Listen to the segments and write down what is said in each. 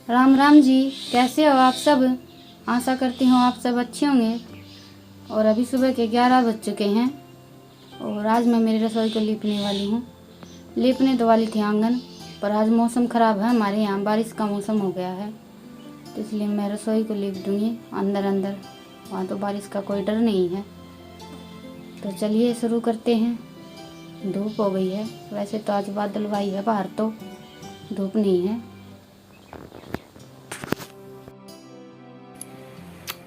राम राम जी, कैसे हो आप सब। आशा करती हूँ आप सब अच्छे होंगे। और अभी सुबह के 11 बज चुके हैं और आज मैं मेरी रसोई को लीपने वाली हूँ। लीपने तो वाली थी आंगन, पर आज मौसम ख़राब है, हमारे यहाँ बारिश का मौसम हो गया है, तो इसलिए मैं रसोई को लीप दूँगी अंदर अंदर। वहाँ तो बारिश का कोई डर नहीं है। तो चलिए शुरू करते हैं। धूप हो गई है, वैसे तो आज बादलवाई है, बाहर तो धूप नहीं है।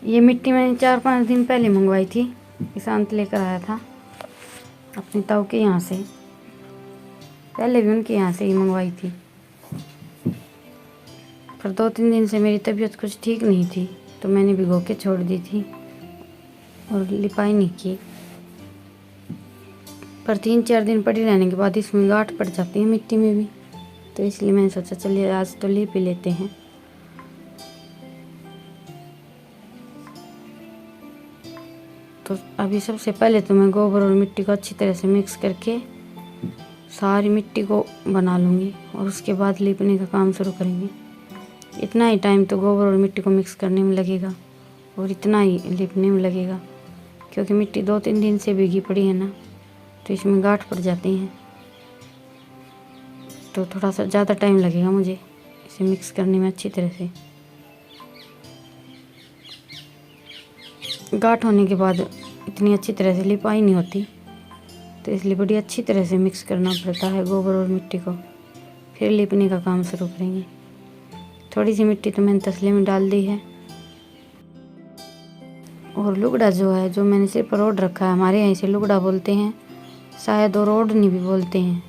ये मिट्टी मैंने 4-5 दिन पहले मंगवाई थी, किसान लेकर आया था अपने ताऊ के यहाँ से। पहले भी उनके यहाँ से ही मंगवाई थी, पर 2-3 दिन से मेरी तबीयत कुछ ठीक नहीं थी, तो मैंने भिगो के छोड़ दी थी और लिपाई नहीं की। पर 3-4 दिन पड़ी रहने के बाद इसमें गांठ पड़ जाती है मिट्टी में भी, तो इसलिए मैंने सोचा चलिए आज तो लीप ही लेते हैं। तो अभी सबसे पहले तो मैं गोबर और मिट्टी को अच्छी तरह से मिक्स करके सारी मिट्टी को बना लूँगी और उसके बाद लीपने का काम शुरू करेंगे। इतना ही टाइम तो गोबर और मिट्टी को मिक्स करने में लगेगा और इतना ही लीपने में लगेगा, क्योंकि मिट्टी 2-3 दिन से भीगी पड़ी है ना, तो इसमें गांठ पड़ जाती हैं, तो थोड़ा सा ज़्यादा टाइम लगेगा मुझे इसे मिक्स करने में अच्छी तरह से। गांठ होने के बाद इतनी अच्छी तरह से लिपाई नहीं होती, तो इसलिए बड़ी अच्छी तरह से मिक्स करना पड़ता है गोबर और मिट्टी को, फिर लिपने का काम शुरू करेंगे। थोड़ी सी मिट्टी तो मैंने तसले में डाल दी है। और लुगड़ा जो है, जो मैंने सिर पर रोड रखा है, हमारे यहाँ इसे लुगड़ा बोलते हैं, शायद और ओढ़नी भी बोलते हैं।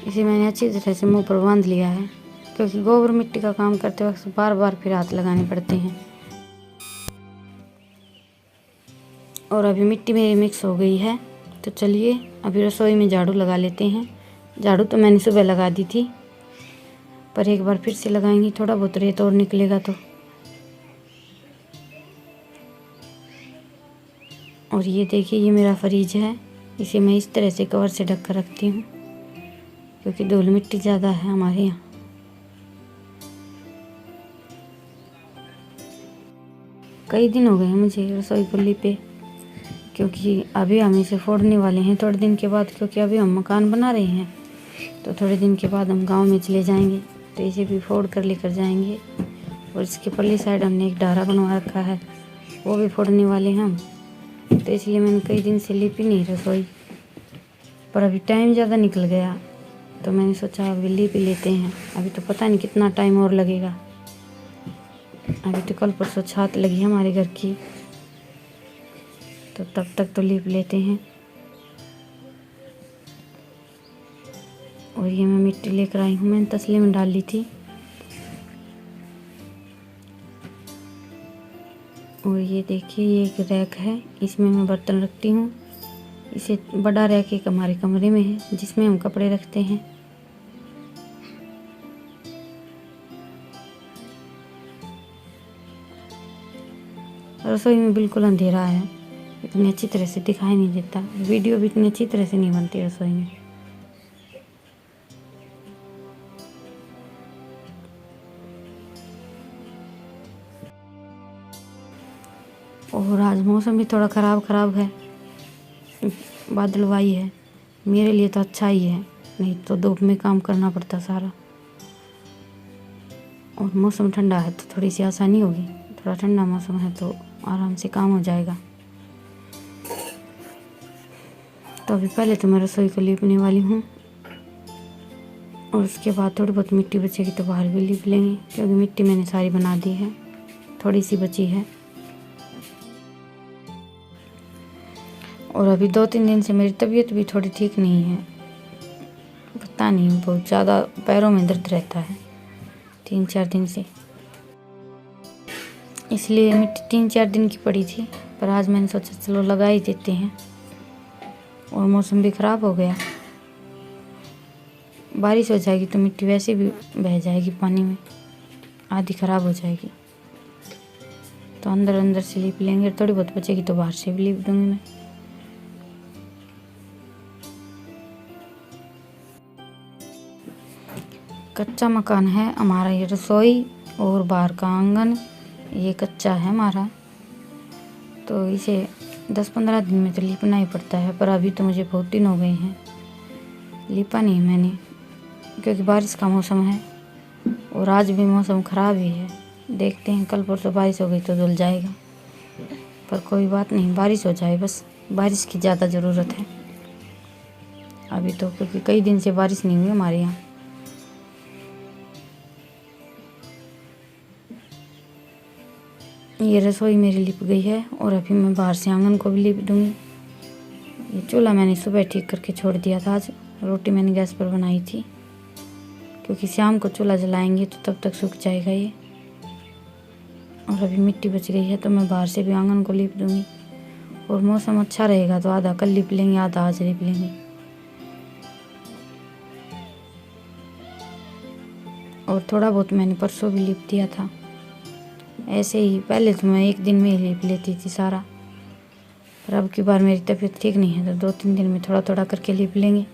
इसे मैंने अच्छी तरह से मुँह पर बांध लिया है, क्योंकि गोबर मिट्टी का काम करते वक्त बार बार फिर हाथ लगाने पड़ते हैं। और अभी मिट्टी मेरी मिक्स हो गई है, तो चलिए अभी रसोई में झाड़ू लगा लेते हैं। झाड़ू तो मैंने सुबह लगा दी थी, पर एक बार फिर से लगाएंगी, थोड़ा बहुत रेत और निकलेगा तो। और ये देखिए, ये मेरा फ्रिज है, इसे मैं इस तरह से कवर से ढक कर रखती हूँ, क्योंकि धूल मिट्टी ज़्यादा है हमारे यहाँ। कई दिन हो गए हैं मुझे रसोई को लीपे, क्योंकि अभी हम इसे फोड़ने वाले हैं थोड़े दिन के बाद, क्योंकि अभी हम मकान बना रहे हैं, तो थोड़े दिन के बाद हम गांव में चले जाएंगे, तो इसे भी फोड़ कर लेकर जाएंगे। और इसके पल्ली साइड हमने एक डारा बनवा रखा है, वो भी फोड़ने वाले हैं हम, तो इसलिए मैंने कई दिन से लीपी नहीं रसोई, पर अभी टाइम ज़्यादा निकल गया, तो मैंने सोचा अभी लीप ही लेते हैं। अभी तो पता नहीं कितना टाइम और लगेगा, अभी तो कल परसों छात लगी है हमारे घर की, तो तब तक तो लीप लेते हैं। और ये मैं मिट्टी लेकर आई हूँ, मैंने तसले में डाल ली थी। और ये देखिए, ये एक रैक है, इसमें मैं बर्तन रखती हूँ। इसे बड़ा रैक एक हमारे कमरे में है, जिसमें हम कपड़े रखते हैं। रसोई में बिल्कुल अंधेरा है, इतनी अच्छी तरह से दिखाई नहीं देता, वीडियो भी इतनी अच्छी तरह से नहीं बनती रसोई में। और आज मौसम भी थोड़ा ख़राब है, बादलवाई है, मेरे लिए तो अच्छा ही है, नहीं तो धूप में काम करना पड़ता सारा। और मौसम ठंडा है तो थोड़ी सी आसानी होगी, थोड़ा ठंडा मौसम है तो आराम से काम हो जाएगा। तो अभी पहले तो मैं रसोई को लीपने वाली हूँ, और उसके बाद थोड़ी बहुत मिट्टी बचेगी तो बाहर भी लीप लेंगे, क्योंकि मिट्टी मैंने सारी बना दी है, थोड़ी सी बची है। और अभी 2-3 दिन से मेरी तबीयत भी थोड़ी ठीक नहीं है, पता नहीं, बहुत ज़्यादा पैरों में दर्द रहता है 3-4 दिन से, इसलिए मिट्टी 3-4 दिन की पड़ी थी, पर आज मैंने सोचा चलो लगा ही देते हैं। और मौसम भी ख़राब हो गया, बारिश हो जाएगी तो मिट्टी वैसे भी बह जाएगी पानी में, आधी ख़राब हो जाएगी, तो अंदर अंदर से लीप लेंगे, थोड़ी बहुत बचेगी तो बाहर से भी लीप दूँगी मैं। कच्चा मकान है हमारा ये रसोई, और बाहर का आंगन ये कच्चा है हमारा, तो इसे 10-15 दिन में तो लिपना ही पड़ता है। पर अभी तो मुझे बहुत दिन हो गए हैं, लिपा नहीं मैंने, क्योंकि बारिश का मौसम है और आज भी मौसम ख़राब ही है। देखते हैं, कल परसों बारिश हो गई तो धुल जाएगा, पर कोई बात नहीं, बारिश हो जाए बस। बारिश की ज़्यादा ज़रूरत है अभी तो, क्योंकि कई दिन से बारिश नहीं हुई हमारे यहाँ। ये रसोई मेरी लिप गई है और अभी मैं बाहर से आंगन को भी लिप दूँगी। ये चूल्हा मैंने सुबह ठीक करके छोड़ दिया था। आज रोटी मैंने गैस पर बनाई थी, क्योंकि शाम को चूल्हा जलाएंगे तो तब तक सूख जाएगा ये। और अभी मिट्टी बच गई है तो मैं बाहर से भी आंगन को लिप दूँगी। और मौसम अच्छा रहेगा तो आधा कल लिप लेंगे, आधा आज लिप लेंगे। और थोड़ा बहुत मैंने परसों भी लिप दिया था। ऐसे ही पहले तो मैं एक दिन में ही लिप लेती थी सारा, पर अब की बार मेरी तबीयत ठीक नहीं है तो 2-3 दिन में थोड़ा थोड़ा करके लिप लेंगे।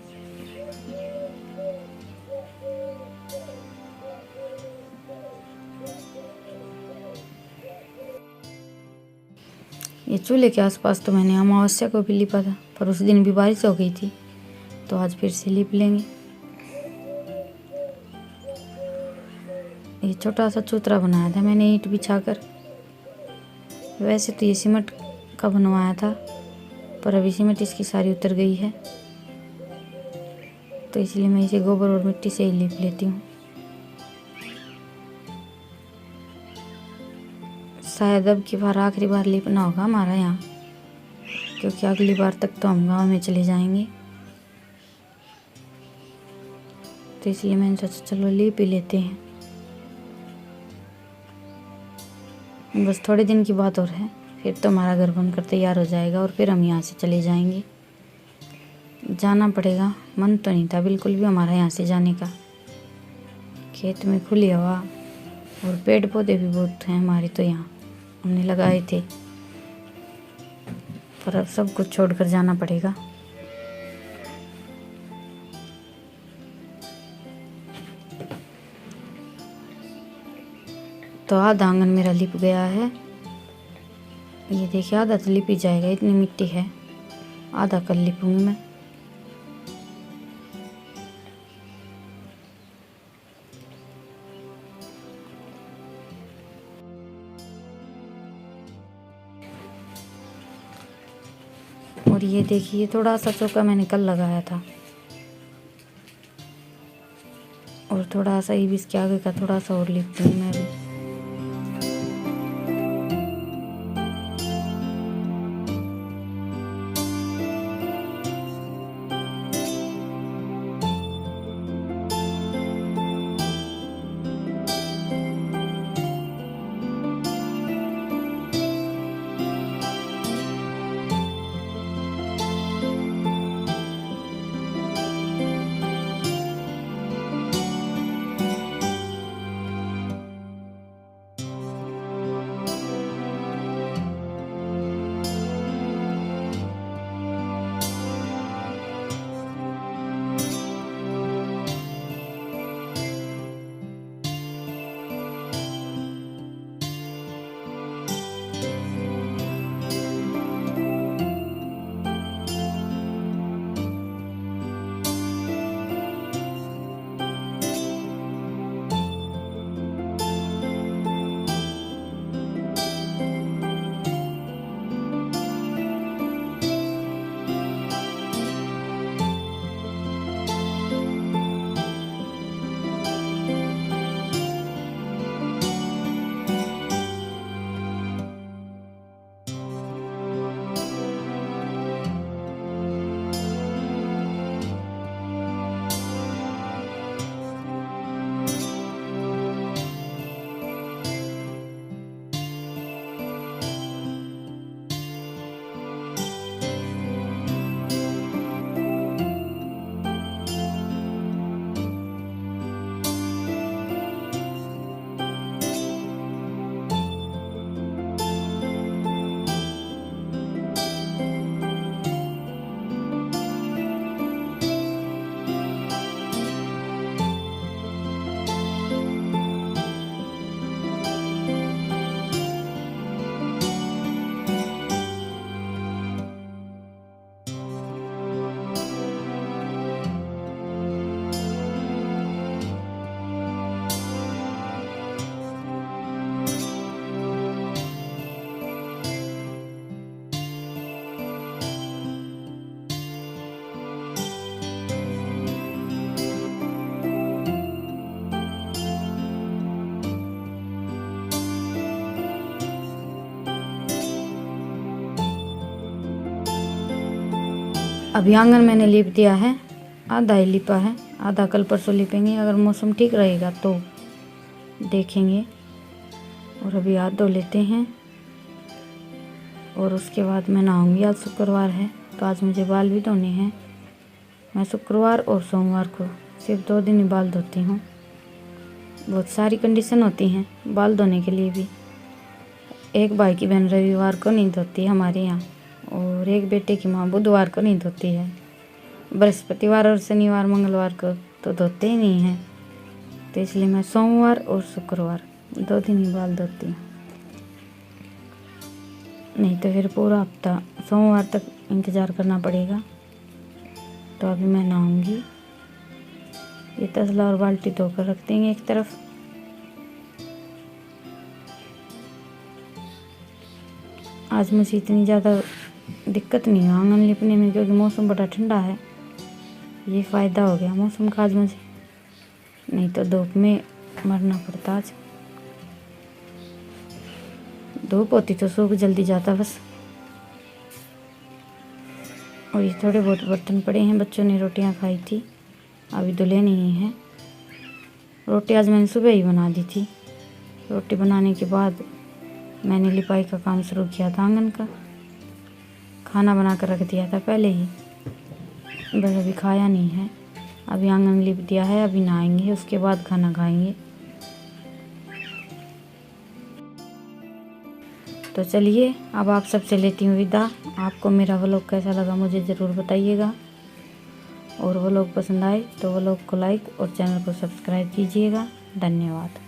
ये चूल्हे के आसपास तो मैंने अमावस्या को भी लिपा था, पर उस दिन भी बारिश हो गई थी, तो आज फिर से लिप लेंगे। ये छोटा सा चूतरा बनाया था मैंने ईंट बिछाकर। वैसे तो ये सीमेंट का बनवाया था, पर अभी सीमेंट इसकी सारी उतर गई है, तो इसलिए मैं इसे गोबर और मिट्टी से ही लिप लेती हूँ। शायद अब की बार आखिरी बार लिपना होगा हमारा यहाँ, क्योंकि अगली बार तक तो हम गाँव में चले जाएंगे, तो इसलिए मैंने सोचा चलो लिप ही लेते हैं। बस थोड़े दिन की बात और है, फिर तो हमारा घर बनकर तैयार हो जाएगा और फिर हम यहाँ से चले जाएंगे। जाना पड़ेगा, मन तो नहीं था बिल्कुल भी हमारा यहाँ से जाने का। खेत में खुली हवा और पेड़ पौधे भी बहुत हैं हमारे, तो यहाँ हमने लगाए थे, पर अब सब कुछ छोड़कर जाना पड़ेगा। तो आधा आंगन मेरा लिप गया है, ये देखिए आधा तो लिप ही जाएगा, इतनी मिट्टी है। आधा कल लिपूंगी मैं। और ये देखिए थोड़ा सा चौका मैंने कल लगाया था, और थोड़ा सा ये भी इसके आगे का थोड़ा सा और लिप दूँगी मैं भी। अभी आंगन मैंने लीप दिया है, आधा ही लिपा है, आधा कल परसों लिपेंगे, अगर मौसम ठीक रहेगा तो देखेंगे। और अभी हाथ धो लेते हैं और उसके बाद मैं नहाऊंगी। आज शुक्रवार है तो आज मुझे बाल भी धोने हैं। मैं शुक्रवार और सोमवार को सिर्फ 2 दिन ही बाल धोती हूँ। बहुत सारी कंडीशन होती हैं बाल धोने के लिए भी। एक भाई की बहन रविवार को नहीं धोती हमारे यहाँ, और एक बेटे की माँ बुधवार को नहीं धोती है। बृहस्पतिवार और शनिवार मंगलवार को तो धोते ही नहीं हैं, तो इसलिए मैं सोमवार और शुक्रवार 2 दिन ही बाल धोती हूँ। नहीं तो फिर पूरा हफ्ता सोमवार तक इंतज़ार करना पड़ेगा। तो अभी मैं नहाऊंगी। ये तसला और बाल्टी धोकर रख देंगे एक तरफ। आज मुझे इतनी ज़्यादा दिक्कत नहीं है आंगन लिपने में, क्योंकि मौसम बड़ा ठंडा है। ये फ़ायदा हो गया मौसम का आज मुझे, नहीं तो धूप में मरना पड़ता। आज धूप होती तो सूख जल्दी जाता बस। और ये थोड़े बहुत बर्तन पड़े हैं, बच्चों ने रोटियां खाई थी, अभी धुले नहीं हैं। रोटी आज मैंने सुबह ही बना दी थी। रोटी बनाने के बाद मैंने लिपाई का काम शुरू किया था आंगन का। खाना बना कर रख दिया था पहले ही, बस अभी खाया नहीं है। अभी आंगन लिप दिया है, अभी नहाएंगे, उसके बाद खाना खाएंगे। तो चलिए अब आप सबसे लेती हूँ विदा। आपको मेरा व्लॉग कैसा लगा मुझे ज़रूर बताइएगा, और व्लॉग पसंद आए तो व्लॉग को लाइक और चैनल को सब्सक्राइब कीजिएगा। धन्यवाद।